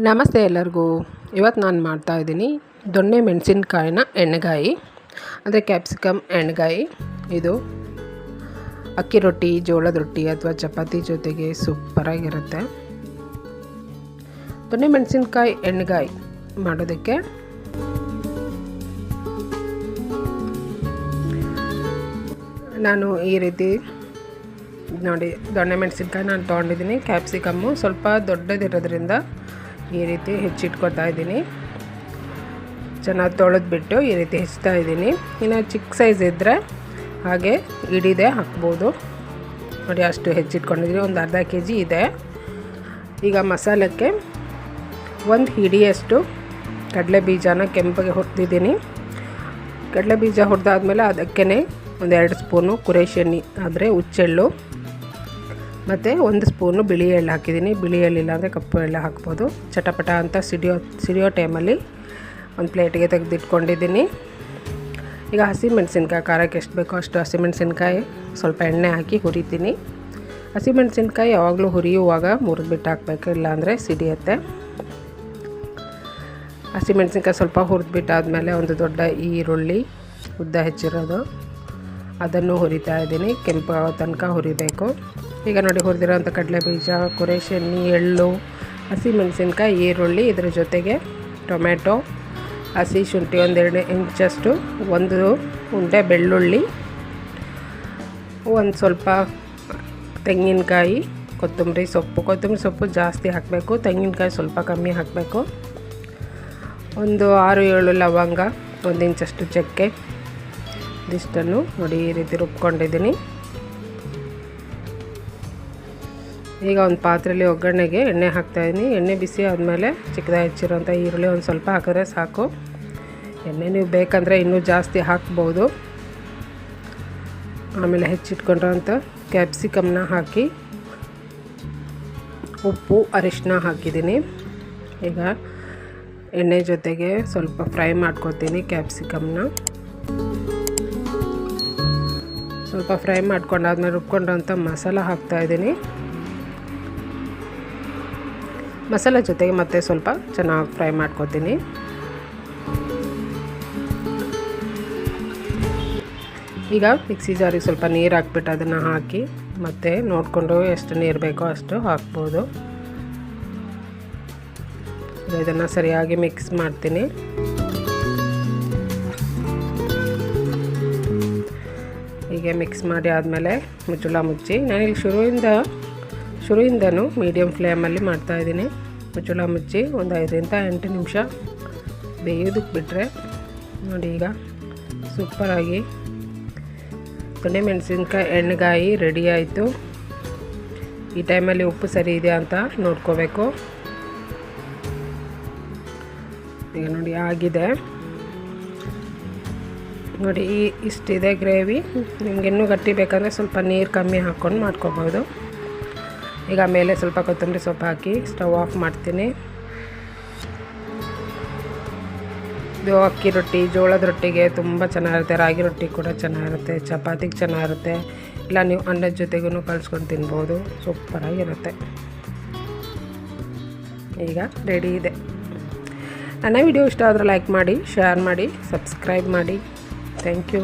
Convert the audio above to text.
ನಮಸ್ತೆ ಎಲ್ಲರಿಗೂ. ಇವತ್ತು ನಾನು ಮಾಡ್ತಾಯಿದ್ದೀನಿ ದೊಣ್ಣೆ ಮೆಣಸಿನ್ಕಾಯಿನ ಎಣ್ಣೆಗಾಯಿ, ಅಂದರೆ ಕ್ಯಾಪ್ಸಿಕಮ್ ಎಣ್ಣೆಗಾಯಿ. ಇದು ಅಕ್ಕಿ ರೊಟ್ಟಿ, ಜೋಳದ ರೊಟ್ಟಿ ಅಥವಾ ಚಪಾತಿ ಜೊತೆಗೆ ಸೂಪರಾಗಿರುತ್ತೆ. ದೊಣ್ಣೆ ಮೆಣಸಿನ್ಕಾಯಿ ಎಣ್ಣೆಗಾಯಿ ಮಾಡೋದಕ್ಕೆ ನಾನು ಈ ರೀತಿ ನೋಡಿ ದೊಣ್ಣೆ ಮೆಣಸಿನ್ಕಾಯಿ ನಾನು ತೊಗೊಂಡಿದ್ದೀನಿ. ಕ್ಯಾಪ್ಸಿಕಮ್ಮು ಸ್ವಲ್ಪ ದೊಡ್ಡದಿರೋದ್ರಿಂದ ಈ ರೀತಿ ಹೆಚ್ಚಿಟ್ಕೊತಾ ಇದ್ದೀನಿ. ಚೆನ್ನಾಗಿ ತೊಳೆದ್ಬಿಟ್ಟು ಈ ರೀತಿ ಹೆಚ್ಚ್ತಾ ಇದ್ದೀನಿ. ಇನ್ನು ಚಿಕ್ಕ ಸೈಜ್ ಇದ್ದರೆ ಹಾಗೆ ಹಿಡಿದೇ ಹಾಕ್ಬೋದು. ನೋಡಿ ಅಷ್ಟು ಹೆಚ್ಚಿಟ್ಕೊಂಡಿದ್ದೀನಿ, ಒಂದು ಅರ್ಧ kg ಇದೆ. ಈಗ ಮಸಾಲಕ್ಕೆ ಒಂದು ಹಿಡಿಯಷ್ಟು ಕಡಲೆ ಬೀಜನ ಕೆಂಪಗೆ ಹುರಿದಿದ್ದೀನಿ. ಕಡಲೆ ಬೀಜ ಹುರಿದಾದ್ಮೇಲೆ ಅದಕ್ಕೇ ಒಂದು 2 ಸ್ಪೂನು ಕುರೇಶಿ ಎಣ್ಣೆ ಆದರೆ ಹುಚ್ಚೆಳ್ಳು ಮತ್ತು 1 ಸ್ಪೂನು ಬಿಳಿ ಎಳ್ಳು ಹಾಕಿದ್ದೀನಿ. ಬಿಳಿ ಎಳ್ಳಿಲ್ಲ ಅಂದರೆ ಕಪ್ಪು ಎಳ್ಳು ಹಾಕ್ಬೋದು. ಚಟಪಟ ಅಂತ ಸಿಡಿಯೋ ಟೈಮಲ್ಲಿ ಒಂದು ಪ್ಲೇಟಿಗೆ ತೆಗೆದಿಟ್ಕೊಂಡಿದ್ದೀನಿ. ಈಗ ಹಸಿಮೆಣಸಿನ್ಕಾಯಿ ಖಾರಕ್ಕೆ ಎಷ್ಟು ಬೇಕೋ ಅಷ್ಟು ಹಸಿಮೆಣಸಿನ್ಕಾಯಿ ಸ್ವಲ್ಪ ಎಣ್ಣೆ ಹಾಕಿ ಹುರಿತೀನಿ. ಹಸಿಮೆಣಸಿನ್ಕಾಯಿ ಯಾವಾಗಲೂ ಹುರಿಯುವಾಗ ಮುರಿದ್ಬಿಟ್ಟು ಹಾಕಬೇಕು, ಇಲ್ಲಾಂದರೆ ಸಿಡಿಯುತ್ತೆ. ಹಸಿಮೆಣಸಿನ್ಕಾಯಿ ಸ್ವಲ್ಪ ಹುರಿದ್ಬಿಟ್ಟಾದಮೇಲೆ ಒಂದು ದೊಡ್ಡ ಈರುಳ್ಳಿ ಉದ್ದ ಹೆಚ್ಚಿರೋದು ಅದನ್ನು ಹುರಿತಾ ಇದ್ದೀನಿ. ಕೆಂಪು ತನಕ ಹುರಿಬೇಕು. ಈಗ ನೋಡಿ ಹುರಿದಿರೋಂಥ ಕಡಲೆ ಬೀಜ, ಕುರೇಶಿ ಎಣ್ಣೆ, ಎಳ್ಳು, ಹಸಿಮೆಣಸಿನ್ಕಾಯಿ, ಈರುಳ್ಳಿ, ಇದರ ಜೊತೆಗೆ ಟೊಮೆಟೊ, ಹಸಿ ಶುಂಠಿ 1-2 ಇಂಚಷ್ಟು, 1 ಉಂಡೆ ಬೆಳ್ಳುಳ್ಳಿ, ಒಂದು ಸ್ವಲ್ಪ ತೆಂಗಿನಕಾಯಿ, ಕೊತ್ತಂಬರಿ ಸೊಪ್ಪು ಜಾಸ್ತಿ ಹಾಕಬೇಕು, ತೆಂಗಿನಕಾಯಿ ಸ್ವಲ್ಪ ಕಮ್ಮಿ ಹಾಕಬೇಕು, ಒಂದು 6-7 ಲವಂಗ, 1 ಇಂಚಷ್ಟು ಚಕ್ಕೆ, ಇದಿಷ್ಟನ್ನು ನೋಡಿ ಈ ರೀತಿ ರುಬ್ಕೊಂಡಿದ್ದೀನಿ. ಈಗ ಒಂದು ಪಾತ್ರೆಯಲ್ಲಿ ಒಗ್ಗರಣೆಗೆ ಎಣ್ಣೆ ಹಾಕ್ತಾಯಿದ್ದೀನಿ. ಎಣ್ಣೆ ಬಿಸಿ ಆದಮೇಲೆ ಚಿಕ್ಕದಾಗಿ ಹೆಚ್ಚಿರೋಂಥ ಈರುಳ್ಳಿ ಒಂದು ಸ್ವಲ್ಪ ಹಾಕಿದ್ರೆ ಸಾಕು. ಎಣ್ಣೆ ನೀವು ಬೇಕಂದರೆ ಇನ್ನೂ ಜಾಸ್ತಿ ಹಾಕ್ಬೋದು. ಆಮೇಲೆ ಹೆಚ್ಚಿಟ್ಕೊಂಡಿರೋಂಥ ಕ್ಯಾಪ್ಸಿಕಮ್ನ ಹಾಕಿ ಉಪ್ಪು ಅರಿಶಿನ ಹಾಕಿದ್ದೀನಿ. ಈಗ ಎಣ್ಣೆ ಜೊತೆಗೆ ಸ್ವಲ್ಪ ಫ್ರೈ ಮಾಡ್ಕೊತೀನಿ. ಕ್ಯಾಪ್ಸಿಕಮ್ನ ಸ್ವಲ್ಪ ಫ್ರೈ ಮಾಡ್ಕೊಂಡಾದ್ಮೇಲೆ ರುಬ್ಕೊಂಡ್ರಂಥ ಮಸಾಲ ಹಾಕ್ತಾಯಿದ್ದೀನಿ. ಮಸಾಲೆ ಜೊತೆಗೆ ಮತ್ತೆ ಸ್ವಲ್ಪ ಚೆನ್ನಾಗಿ ಫ್ರೈ ಮಾಡ್ಕೊತೀನಿ. ಈಗ ಮಿಕ್ಸಿ ಜಾರಿಗೆ ಸ್ವಲ್ಪ ನೀರು ಹಾಕ್ಬಿಟ್ಟು ಅದನ್ನು ಹಾಕಿ ಮತ್ತೆ ನೋಡಿಕೊಂಡು ಎಷ್ಟು ನೀರು ಬೇಕೋ ಅಷ್ಟು ಹಾಕ್ಬೋದು. ಇದನ್ನು ಸರಿಯಾಗಿ ಮಿಕ್ಸ್ ಮಾಡ್ತೀನಿ. ಹೀಗೆ ಮಿಕ್ಸ್ ಮಾಡಿ ಆದಮೇಲೆ ಮುಚ್ಚಳ ಮುಚ್ಚಿ, ನಾನಿಲ್ಲಿ ಶುರುವಿಂದನೂ ಮೀಡಿಯಮ್ ಫ್ಲೇಮಲ್ಲಿ ಮಾಡ್ತಾಯಿದ್ದೀನಿ. ಮುಚ್ಚಳ ಮುಚ್ಚಿ ಒಂದು 5-8 ನಿಮಿಷ ಬೇಯೋದಕ್ಕೆ ಬಿಟ್ಟರೆ ನೋಡಿ ಈಗ ಸೂಪರಾಗಿ ದೊಣ್ಣೆ ಮೆಣಸಿನ್ಕಾಯಿ ಎಣ್ಣೆಗಾಯಿ ರೆಡಿ ಆಯಿತು. ಈ ಟೈಮಲ್ಲಿ ಉಪ್ಪು ಸರಿ ಇದೆಯಾ ಅಂತ ನೋಡ್ಕೋಬೇಕು. ಈಗ ನೋಡಿ ಆಗಿದೆ. ನೋಡಿ ಇಷ್ಟಿದೆ ಗ್ರೇವಿ. ನಿಮ್ಗೆ ಇನ್ನೂ ಗಟ್ಟಿ ಬೇಕಂದರೆ ಸ್ವಲ್ಪ ನೀರು ಕಮ್ಮಿ ಹಾಕ್ಕೊಂಡು ಮಾಡ್ಕೋಬೋದು. ಈಗ ಮೇಲೆ ಸ್ವಲ್ಪ ಕೊತ್ತಂಬರಿ ಸೊಪ್ಪು ಹಾಕಿ ಸ್ಟವ್ ಆಫ್ ಮಾಡ್ತೀನಿ. ಇದು ಅಕ್ಕಿ ರೊಟ್ಟಿ, ಜೋಳದ ರೊಟ್ಟಿಗೆ ತುಂಬ ಚೆನ್ನಾಗಿರುತ್ತೆ. ರಾಗಿ ರೊಟ್ಟಿ ಕೂಡ ಚೆನ್ನಾಗಿರುತ್ತೆ, ಚಪಾತಿಗೆ ಚೆನ್ನಾಗಿರುತ್ತೆ, ಇಲ್ಲ ನೀವು ಅನ್ನದ ಜೊತೆಗೂ ಕಲಿಸ್ಕೊಂಡು ತಿನ್ಬೋದು. ಸೂಪರಾಗಿರುತ್ತೆ. ಈಗ ರೆಡಿ ಇದೆ. ನನ್ನ ವಿಡಿಯೋ ಇಷ್ಟ ಆದರೆ ಲೈಕ್ ಮಾಡಿ, ಶೇರ್ ಮಾಡಿ, ಸಬ್ಸ್ಕ್ರೈಬ್ ಮಾಡಿ. Thank you.